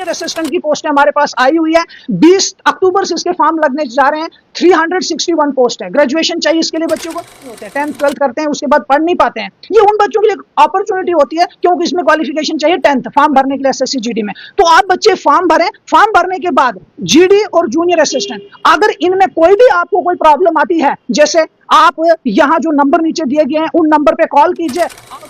Junior assistant की post हमारे पास आई हुई है। 20 अक्टूबर से इसके फॉर्म लगने जा रहे हैं। 361 पोस्ट है। ग्रेजुएशन चाहिए इसके लिए बच्चों को, होते हैं 10th 12th करते हैं उसके बाद पढ़ नहीं पाते हैं, ये उन बच्चों के लिए अपॉर्चुनिटी होती है क्योंकि इसमें क्वालिफिकेशन चाहिए 10th फॉर्म भरने के लिए एसएससी जीडी में। तो आप बच्चे फॉर्म भरें, फॉर्म भरने के बाद जीडी और जूनियर असिस्टेंट, अगर इनमें कोई भी आपको कोई प्रॉब्लम आती है, जैसे आप यहाँ जो नंबर नीचे दिए गए हैं उन नंबर पे कॉल कीजिए।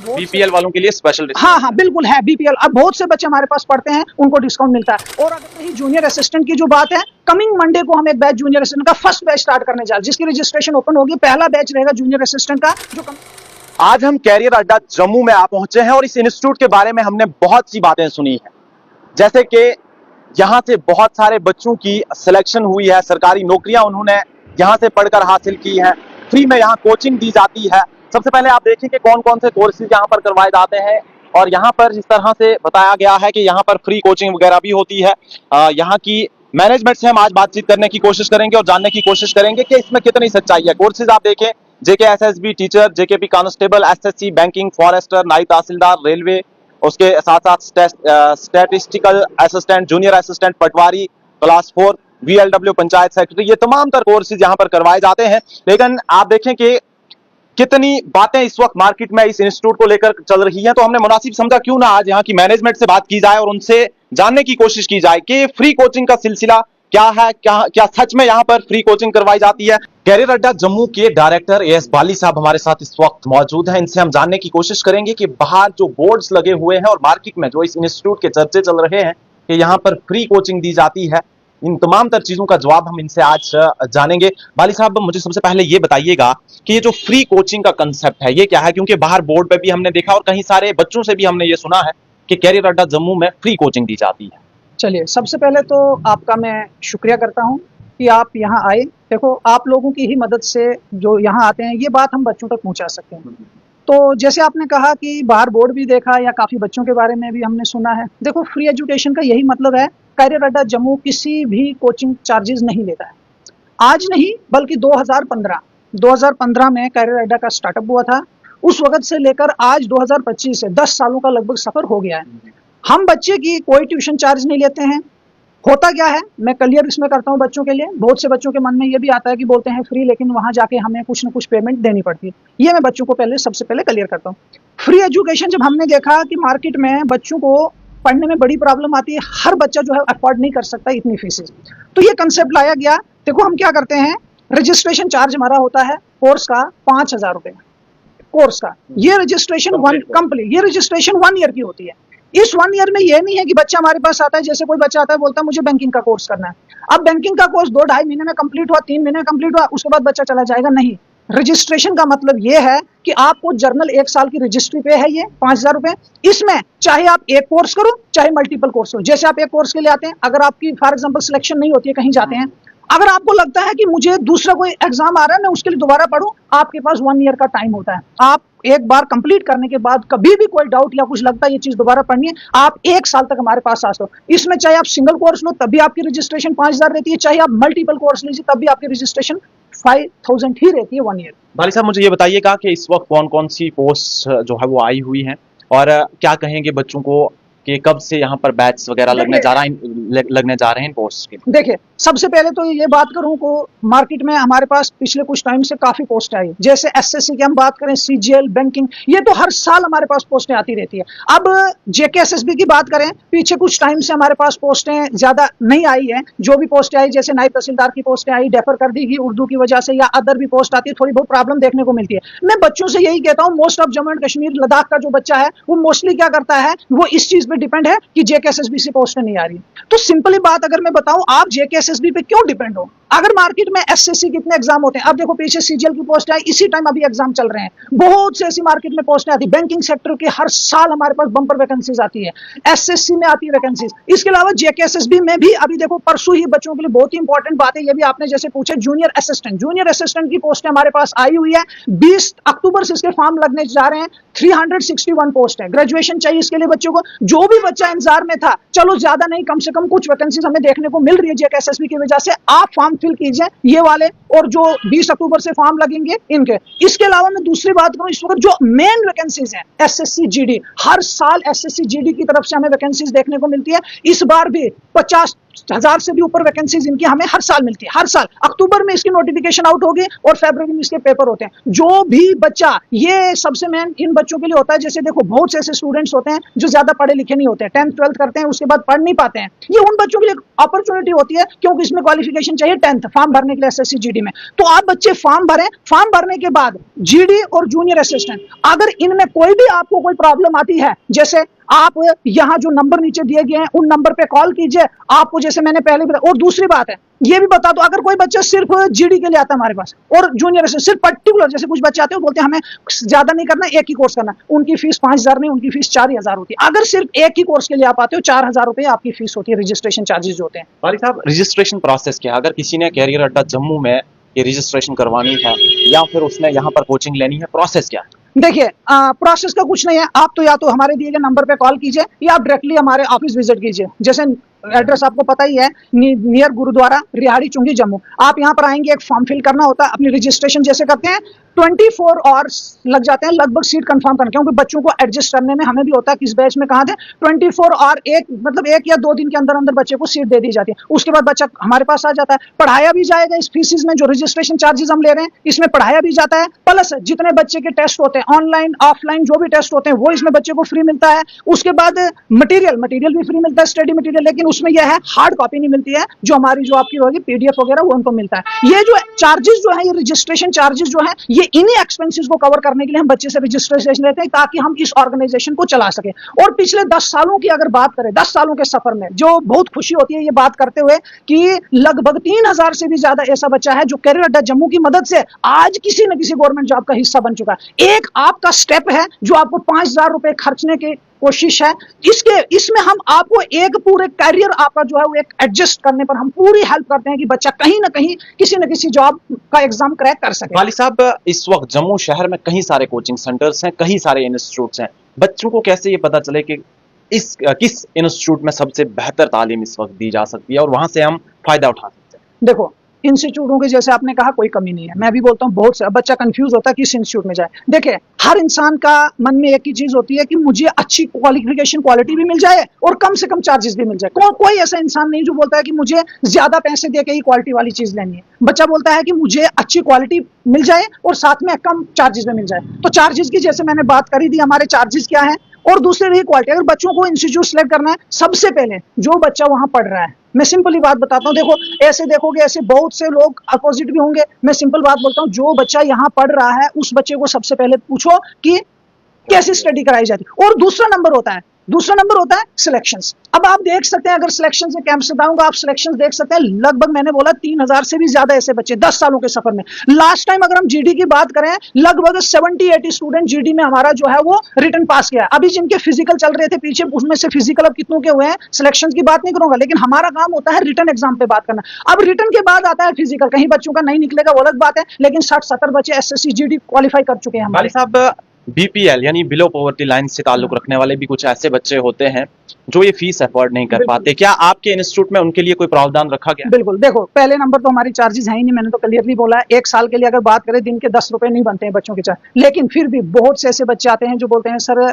बीपीएल वालों के लिए स्पेशल हाँ हाँ बिल्कुल है बीपीएल। अब बहुत से बच्चे हमारे पास पढ़ते हैं, उनको डिस्काउंट मिलता है। और अगर रही जूनियर असिस्टेंट की जो बात है, कमिंग मंडे को हम एक बैच जूनियर असिस्टेंट का फर्स्ट बैच स्टार्ट करने जा रहे हैं, जिसकी रजिस्ट्रेशन ओपन होगी। पहला बैच रहेगा जूनियर असिस्टेंट का। जो आज हम कैरियर अड्डा जम्मू में आ पहुंचे हैं और इस इंस्टीट्यूट के बारे में हमने बहुत सी बातें सुनी है, जैसे कि यहाँ से बहुत सारे बच्चों की सिलेक्शन हुई है, सरकारी नौकरियां उन्होंने यहाँ से पढ़कर हासिल की है, फ्री में यहाँ कोचिंग दी जाती है। सबसे पहले आप देखें कि कौन कौन से कोर्सेज यहाँ पर करवाए जाते हैं और यहाँ पर जिस तरह से बताया गया है कि यहाँ पर फ्री कोचिंग वगैरह भी होती है। यहाँ की मैनेजमेंट से हम आज बातचीत करने की कोशिश करेंगे और जानने की कोशिश करेंगे कि इसमें कितनी सच्चाई है। कोर्सेज आप देखें, JK SSB teacher, JKP constable, SSC banking, forester, Naib Tehsildar, railway, उसके साथ साथ statistical assistant, junior assistant, patwari, class 4, VLW, panchayat secretary, ये तमाम तर कोर्सेज यहाँ पर करवाए जाते हैं। लेकिन आप देखें कि कितनी बातें इस वक्त मार्केट में इस इंस्टीट्यूट को लेकर चल रही हैं, तो हमने मुनासिब समझा क्यों ना आज यहाँ की मैनेजमेंट से बात की जाए और उनसे जानने की कोशिश की जाए कि फ्री कोचिंग का सिलसिला क्या है, क्या सच में यहाँ पर फ्री कोचिंग करवाई जाती है। कैरियर अड्डा जम्मू के डायरेक्टर एएस बाली साहब हमारे साथ इस वक्त मौजूद हैं। इनसे हम जानने की कोशिश करेंगे कि बाहर जो बोर्ड्स लगे हुए हैं और मार्केट में जो इस इंस्टीट्यूट के चर्चे चल रहे हैं कि यहाँ पर फ्री कोचिंग दी जाती है, इन तमाम तर चीजों का जवाब हम इनसे आज जानेंगे। बाली साहब, मुझे सबसे पहले ये बताइएगा कि ये जो फ्री कोचिंग का कंसेप्ट है ये क्या है, क्योंकि बाहर बोर्ड पे भी हमने देखा और कहीं सारे बच्चों से भी हमने ये सुना है कि कैरियर अड्डा जम्मू में फ्री कोचिंग दी जाती है। चलिए, सबसे पहले तो आपका मैं शुक्रिया करता हूँ कि आप यहाँ आए। देखो, आप लोगों की ही मदद से जो यहाँ आते हैं ये बात हम बच्चों तक पहुँचा सकते हैं। तो जैसे आपने कहा कि बाहर बोर्ड भी देखा या काफ़ी बच्चों के बारे में भी हमने सुना है। देखो, फ्री एजुकेशन का यही मतलब है। कैरियर अड्डा जम्मू किसी भी कोचिंग चार्जेस नहीं लेता है। आज नहीं बल्कि 2015 में कैरियर अड्डा का स्टार्टअप हुआ था। उस वक्त से लेकर आज 2025 से 10 सालों का लगभग सफर हो गया है। हम बच्चे की कोई ट्यूशन चार्ज नहीं लेते हैं। होता क्या है, मैं क्लियर इसमें करता हूँ बच्चों के लिए। बहुत से बच्चों के मन में ये भी आता है कि बोलते हैं फ्री, लेकिन वहां जाके हमें कुछ ना कुछ पेमेंट देनी पड़ती है। ये मैं बच्चों को सबसे पहले क्लियर करता हूँ। फ्री एजुकेशन जब हमने देखा कि मार्केट में बच्चों को पढ़ने में बड़ी प्रॉब्लम आती है, हर बच्चा जो है अफोर्ड नहीं कर सकता इतनी फीसें, तो ये कंसेप्ट लाया गया। देखो, हम क्या करते हैं, रजिस्ट्रेशन चार्ज हमारा होता है कोर्स का 5,000 रुपए कोर्स का। ये रजिस्ट्रेशन ये रजिस्ट्रेशन 1 ईयर की होती है। इस 1 ईयर में ये नहीं है कि बच्चा हमारे पास आता है, जैसे कोई बच्चा आता है बोलता है मुझे बैंकिंग का कोर्स करना है। अब बैंकिंग का कोर्स 2-2.5 महीने में कंप्लीट हुआ, 3 महीने में कंप्लीट हुआ, उसके बाद बच्चा चला जाएगा, नहीं। रजिस्ट्रेशन का मतलब ये है कि आपको जर्नल 1 साल की रजिस्ट्री पे है ये 5,000 रुपए। इसमें चाहे आप एक कोर्स करो चाहे मल्टीपल कोर्स करो। जैसे आप एक कोर्स के लिए आते हैं, अगर आपकी फॉर एग्जांपल सिलेक्शन नहीं होती है, कहीं जाते हैं, अगर आपको लगता है कि मुझे दूसरा कोई एग्जाम आ रहा है, मैं उसके लिए दोबारा पढूं, आपके पास 1 ईयर का टाइम होता है। आप एक बार कंप्लीट करने के बाद कभी भी कोई डाउट या कुछ लगता है ये चीज दोबारा पढ़नी है, आप 1 साल तक हमारे पास आ सकते हो। इसमें चाहे आप सिंगल कोर्स लो तब भी आपकी रजिस्ट्रेशन 5,000 रहती है, चाहे आप मल्टीपल कोर्स लीजिए तब भी आपकी रजिस्ट्रेशन 5,000 ही रहती है 1 ईयर। बाली साहब, मुझे ये बताइएगा कि इस वक्त कौन कौन सी पोस्ट जो है वो आई हुई हैं और क्या कहेंगे बच्चों को कि कब से यहाँ पर बैच वगैरह लगने जा रहे हैं इन पोस्ट के? देखिए, सबसे पहले तो ये बात करूं को मार्केट में हमारे पास पिछले कुछ टाइम से काफी पोस्ट आई। जैसे एसएससी की हम बात करें, सीजीएल, बैंकिंग, ये तो हर साल हमारे पास पोस्टें आती रहती है। अब जेके एसएसबी की बात करें, पीछे कुछ टाइम से हमारे पास पोस्टें ज्यादा नहीं आई है। जो भी पोस्टें आई, जैसे नायब तहसीलदार की पोस्टें आई, डेफर कर दी गई उर्दू की वजह से, या अदर भी पोस्ट आती है, थोड़ी बहुत प्रॉब्लम देखने को मिलती है। मैं बच्चों से यही कहता हूँ, most of Jammu and Kashmir, Ladakh का जो बच्चा है वो मोस्टली क्या करता है, वो इस चीज पे डिपेंड है कि जेके एसएसबी से पोस्टें नहीं आ रही। तो सिंपली बात अगर मैं बताऊं, आप जेके एसएसबी पे क्यों डिपेंड हो? अगर मार्केट में एसएससी कितने एग्जाम होते हैं, अब देखो पीछे सीजीएल की पोस्ट आई, इसी टाइम अभी एग्जाम चल रहे हैं, बहुत से ऐसी मार्केट में पोस्टें आती है। बैंकिंग सेक्टर की हर साल हमारे पास बम्पर वैकेंसीज आती है, एसएससी में आती है वैकेंसीज। इसके अलावा जेके एसएसबी में भी अभी देखो परसों ही बच्चों के लिए बहुत ही इंपॉर्टेंट बात है, ये भी आपने जैसे पूछे, जूनियर असिस्टेंट की पोस्ट हमारे पास आई हुई है। 20 अक्टूबर से इसके फॉर्म लगने जा रहे हैं। 361 पोस्ट है। ग्रेजुएशन चाहिए इसके लिए बच्चों को। जो भी बच्चा इंतजार में था, चलो ज्यादा नहीं, कम से कम कुछ वैकेंसीज हमें देखने को मिल रही है जेके एसएसबी की वजह से, आप फॉर्म फिल कीजिए ये वाले, और जो 20 अक्टूबर से फॉर्म लगेंगे इनके। इसके अलावा मैं दूसरी बात करूं, इस वक्त जो मेन वैकेंसीज हैं एसएससी जीडी, हर साल एसएससी जीडी की तरफ से हमें वैकेंसीज देखने को मिलती है। इस बार भी 50,000 से भी ऊपर वैकेंसीज इनकी हमें हर साल मिलती है। हर साल अक्टूबर में इसकी नोटिफिकेशन आउट होगी और फरवरी में इसके पेपर होते हैं। जो भी बच्चा, ये सबसे मेन इन बच्चों के लिए होता है, जैसे देखो बहुत से ऐसे स्टूडेंट्स होते हैं जो ज्यादा पढ़े लिखे नहीं होते हैं, 10th 12th करते हैं, उसके बाद पढ़ नहीं पाते हैं। ये उन बच्चों के लिए अपॉर्चुनिटी होती है, क्योंकि इसमें क्वालिफिकेशन चाहिए 10th फॉर्म भरने के लिए एसएससी जीडी में। तो आप बच्चे फॉर्म भरें, फॉर्म भरने के बाद जीडी और जूनियर असिस्टेंट, अगर इनमें कोई भी आपको कोई प्रॉब्लम आती है, जैसे आप यहां जो नंबर नीचे दिए गए हैं उन नंबर पे कॉल कीजिए। आपको जैसे मैंने पहले बताया, और दूसरी बात है ये भी बता दो, अगर कोई बच्चा सिर्फ जीडी के लिए आता है हमारे पास और जूनियर असिस्टेंट सिर्फ पर्टिकुलर, जैसे कुछ बच्चे आते हैं बोलते हैं हमें ज्यादा नहीं करना, एक ही कोर्स करना, उनकी फीस 5,000 नहीं, उनकी फीस 4,000 होती है। अगर सिर्फ एक ही कोर्स के लिए आप आते हो 4,000 रुपए आपकी फीस होती है, रजिस्ट्रेशन चार्जेस जो होते हैं। वाली साहब, रजिस्ट्रेशन प्रोसेस क्या है? अगर किसी ने कैरियर अड्डा जम्मू में ये रजिस्ट्रेशन करवानी है या फिर उसने यहाँ पर कोचिंग लेनी है, प्रोसेस क्या है? देखिए प्रोसेस का कुछ नहीं है, आप तो या तो हमारे दिए गए नंबर पे कॉल कीजिए या आप डायरेक्टली हमारे ऑफिस विजिट कीजिए। जैसे एड्रेस आपको पता ही है, नियर गुरुद्वारा रिहाड़ी चुंगी जम्मू। आप यहाँ पर आएंगे, एक फॉर्म फिल करना होता है, अपनी रजिस्ट्रेशन जैसे करते हैं 24 आवर्स लग जाते हैं लगभग सीट कंफर्म करने, क्योंकि बच्चों को एडजस्ट करने में हमें भी होता है किस बैच में कहाँ थे। 24 आवर मतलब एक या 2 दिन के अंदर अंदर बच्चे को सीट दे दी जाती है। उसके बाद बच्चा हमारे पास आ जाता है, पढ़ाया भी जाएगा इस फीसिस में, जो रजिस्ट्रेशन चार्जेस हम ले रहे हैं इसमें पढ़ाया भी जाता है, प्लस जितने बच्चे के टेस्ट होते हैं ऑनलाइन ऑफलाइन जो भी टेस्ट होते हैं वो इसमें बच्चे को फ्री मिलता है। उसके बाद मटेरियल भी फ्री मिलता है, स्टडी मटेरियल, लेकिन उसमें यह है हार्ड कॉपी नहीं मिलती है, जो हमारी जो आपकी होगी पीडीएफ वगैरह वो उनको मिलता है। ये जो चार्जेस जो है, ये रजिस्ट्रेशन चार्जेस जो है, ये इन्हीं एक्सपेंसेस को कवर करने के लिए हम बच्चे से रजिस्ट्रेशन लेते हैं, ताकि हम इस ऑर्गेनाइजेशन को चला सके। और पिछले 10 सालों की अगर बात करें, 10 सालों के सफर में जो बहुत खुशी होती है ये बात करते हुए कि लगभग 3,000 से भी ज्यादा ऐसा बच्चा है जो कैरियर अड्डा जम्मू की मदद से आज किसी न किसी गवर्नमेंट जॉब का हिस्सा बन चुका है। एक आपका स्टेप है जो आपको 5,000 रुपए खर्चने की कोशिश है, इसमें हम आपको एक पूरे करियर आपका जो है वो एक एडजस्ट करने पर हम पूरी हेल्प करते हैं कि बच्चा कहीं ना कहीं किसी न किसी जॉब का एग्जाम क्रैक कर सके। वाली साहब, इस वक्त जम्मू शहर में कई सारे कोचिंग सेंटर्स हैं, कई सारे इंस्टीट्यूट्स हैं, बच्चों को कैसे ये पता चले कि किस इंस्टीट्यूट में सबसे बेहतर तालीम इस वक्त दी जा सकती है और वहां से हम फायदा उठा सकते हैं? देखो, इंस्टीट्यूटों की जैसे आपने कहा कोई कमी नहीं है, मैं भी बोलता हूँ बहुत से बच्चा कंफ्यूज होता है किस इंस्टीट्यूट में जाए। देखिए, हर इंसान का मन में एक ही चीज होती है कि मुझे अच्छी क्वालिफिकेशन क्वालिटी भी मिल जाए और कम से कम चार्जेस भी मिल जाए। कोई ऐसा इंसान नहीं जो बोलता है कि मुझे ज्यादा पैसे दे के ही क्वालिटी वाली चीज लेनी है। बच्चा बोलता है कि मुझे अच्छी क्वालिटी मिल जाए और साथ में कम चार्जेस में मिल जाए। तो चार्जेस की जैसे मैंने बात करी थी, हमारे चार्जेस क्या है, और दूसरी रही क्वालिटी। अगर बच्चों को इंस्टीट्यूट सेलेक्ट करना है, सबसे पहले जो बच्चा वहां पढ़ रहा है, मैं सिंपली बात बताता हूँ, देखो ऐसे देखोगे ऐसे बहुत से लोग अपोजिट भी होंगे, मैं सिंपल बात बोलता हूँ, जो बच्चा यहाँ पढ़ रहा है उस बच्चे को सबसे पहले पूछो कि कैसी स्टडी कराई जाती है। और दूसरा नंबर होता है सिलेक्शंस। अब आप देख सकते हैं, अगर सिलेक्शन से कैंप से बताऊंगा, आप सिलेक्शन देख सकते हैं, लगभग मैंने बोला 3,000 से भी ज्यादा ऐसे बच्चे 10 सालों के सफर में। लास्ट टाइम अगर हम जीडी की बात करें, लगभग 70-80 स्टूडेंट जीडी में हमारा जो है वो रिटर्न पास किया। अभी जिनके फिजिकल चल रहे थे पीछे, उसमें से फिजिकल अब कितनों के हुए हैं, सिलेक्शन की बात नहीं करूंगा, लेकिन हमारा काम होता है रिटर्न एग्जाम पे बात करना। अब रिटर्न के बाद आता है फिजिकल, कहीं बच्चों का नहीं निकलेगा वो अलग बात है, लेकिन 60-70 बच्चे एसएससी जीडी क्वालिफाई कर चुके हैं हमारे। साहब, बीपीएल यानी बिलो पॉवर्टी लाइन से ताल्लुक रखने वाले भी कुछ ऐसे बच्चे होते हैं जो ये फीस अफोर्ड नहीं कर पाते, क्या आपके इंस्टीट्यूट में उनके लिए कोई प्रावधान रखा गया? बिल्कुल, देखो पहले नंबर तो हमारी चार्जेस है ही नहीं, मैंने तो क्लियरली बोला है। 1 साल के लिए अगर बात करें, दिन के 10 रुपए नहीं बनते हैं बच्चों के चार्ज, लेकिन फिर भी बहुत से ऐसे बच्चे आते हैं जो बोलते हैं सर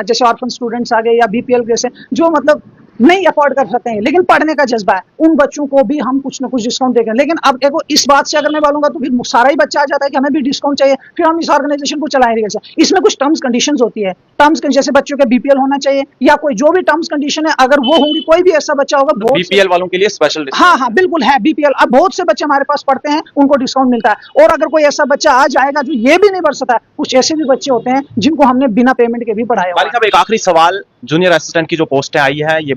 जैसे ऑर्फन स्टूडेंट्स आ गए या बीपीएल जैसे जो मतलब नहीं अफोर्ड कर सकते हैं लेकिन पढ़ने का जज्बा है, उन बच्चों को भी हम कुछ ना कुछ डिस्काउंट देंगे। लेकिन अब देखो, इस बात से अगर मैं बोलूंगा तो फिर सारा ही बच्चा आ जाता है कि हमें भी डिस्काउंट चाहिए, फिर हम इस ऑर्गेनाइजेशन को चलाएंगे कैसे? इसमें कुछ टर्म्स कंडीशंस होती है, टर्म्स जैसे बच्चों के बीपीएल होना चाहिए या कोई जो भी टर्म्स कंडीशन है, अगर वो होंगी, कोई भी ऐसा बच्चा होगा बीपीएल वालों के लिए स्पेशल। हाँ बिल्कुल है बीपीएल। अब बहुत से बच्चे हमारे पास पढ़ते हैं, उनको डिस्काउंट मिलता है। और अगर कोई ऐसा बच्चा आ जाएगा जो ये भी नहीं भर सकता, कुछ ऐसे भी बच्चे होते हैं जिनको हमने बिना पेमेंट के भी पढ़ाया। एक आखिरी सवाल, जूनियर असिस्टेंट की जो पोस्टें आई है, ये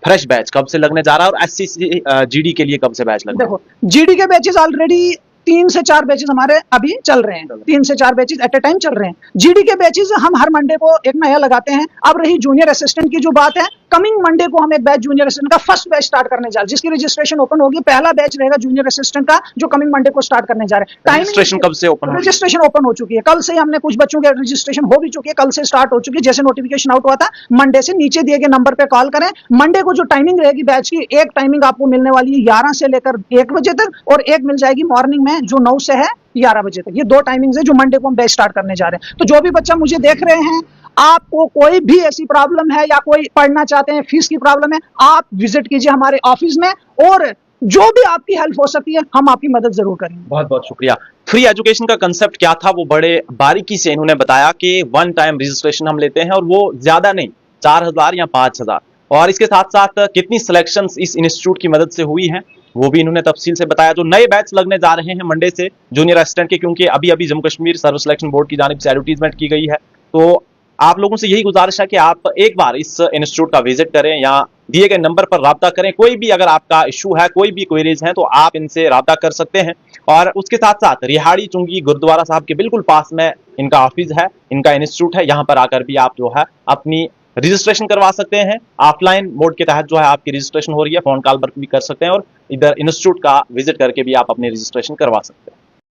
फ्रेश बैच कब से लगने जा रहा है और एससीसी जीडी के लिए कब से बैच लगेगा? देखो, जीडी के बैचेस ऑलरेडी 3 से 4 बैचेस हमारे अभी चल रहे हैं, 3 से 4 बैचेस एट ए टाइम चल रहे हैं। जीडी के बैचेस हम हर मंडे को एक नया लगाते हैं। अब रही जूनियर असिस्टेंट की जो बात है, कमिंग मंडे को हम एक बैच जूनियर असिस्टेंट का फर्स्ट बैच स्टार्ट करने जा रहे हैं, जिसकी रजिस्ट्रेशन ओपन होगी। पहला बैच रहेगा जूनियर असिस्टेंट का, जो कमिंग मंडे को स्टार्ट करने जा रहे हैं। रजिस्ट्रेशन कब से ओपन? रजिस्ट्रेशन ओपन हो चुकी है, कल से हमने कुछ बच्चों की रजिस्ट्रेशन हो भी चुकी है, कल से स्टार्ट हो चुकी है। जैसे नोटिफिकेशन आउट हुआ था, मंडे से नीचे दिए गए नंबर पे कॉल करें। मंडे को जो टाइमिंग रहेगी बैच की, एक टाइमिंग आपको मिलने वाली है 11 से लेकर 1 बजे तक, और एक मिल जाएगी मॉर्निंग में जो 9 से है 11 बजे तक। ये 2 टाइमिंग्स है जो मंडे को हम बैच स्टार्ट करने जा रहे हैं। तो जो भी बच्चा मुझे देख रहे हैं, आपको कोई भी ऐसी प्रॉब्लम है या कोई पढ़ना चाहते हैं, फीस की प्रॉब्लम है, आप विजिट कीजिए हमारे ऑफिस में, और जो भी आपकी हेल्प हो सकती है हम आपकी मदद जरूर करेंगे। बहुत बहुत शुक्रिया। फ्री एजुकेशन का कंसेप्ट क्या था वो बड़े बारीकी से इन्होंने बताया कि 1 टाइम रजिस्ट्रेशन हम लेते हैं, और वो ज्यादा नहीं, 4000 या 5000, और इसके साथ साथ कितनी सिलेक्शंस इस इंस्टीट्यूट की मदद से हुई हैं वो भी इन्होंने तफसील से बताया। जो नए बैच लगने जा रहे हैं मंडे से जूनियर असिस्टेंट के, क्योंकि अभी अभी जम्मू कश्मीर सर्व सिलेक्शन बोर्ड की जानिब से एडवर्टीजमेंट की गई है, तो आप लोगों से यही गुजारिश है कि आप एक बार इस इंस्टीट्यूट का विजिट करें या दिए गए नंबर पर राब्ता करें। कोई भी अगर आपका इशू है, कोई भी क्वेरीज हैं, तो आप इनसे राब्ता कर सकते हैं। और उसके साथ साथ रिहाड़ी चुंगी गुरुद्वारा साहब के बिल्कुल पास में इनका ऑफिस है, इनका इंस्टीट्यूट है, यहाँ पर आकर भी आप जो है अपनी रजिस्ट्रेशन करवा सकते हैं। ऑफलाइन मोड के तहत जो है आपकी रजिस्ट्रेशन हो रही है, फोन कॉल पर भी कर सकते हैं, और इधर इंस्टीट्यूट का विजिट करके भी आप अपनी रजिस्ट्रेशन करवा सकते हैं।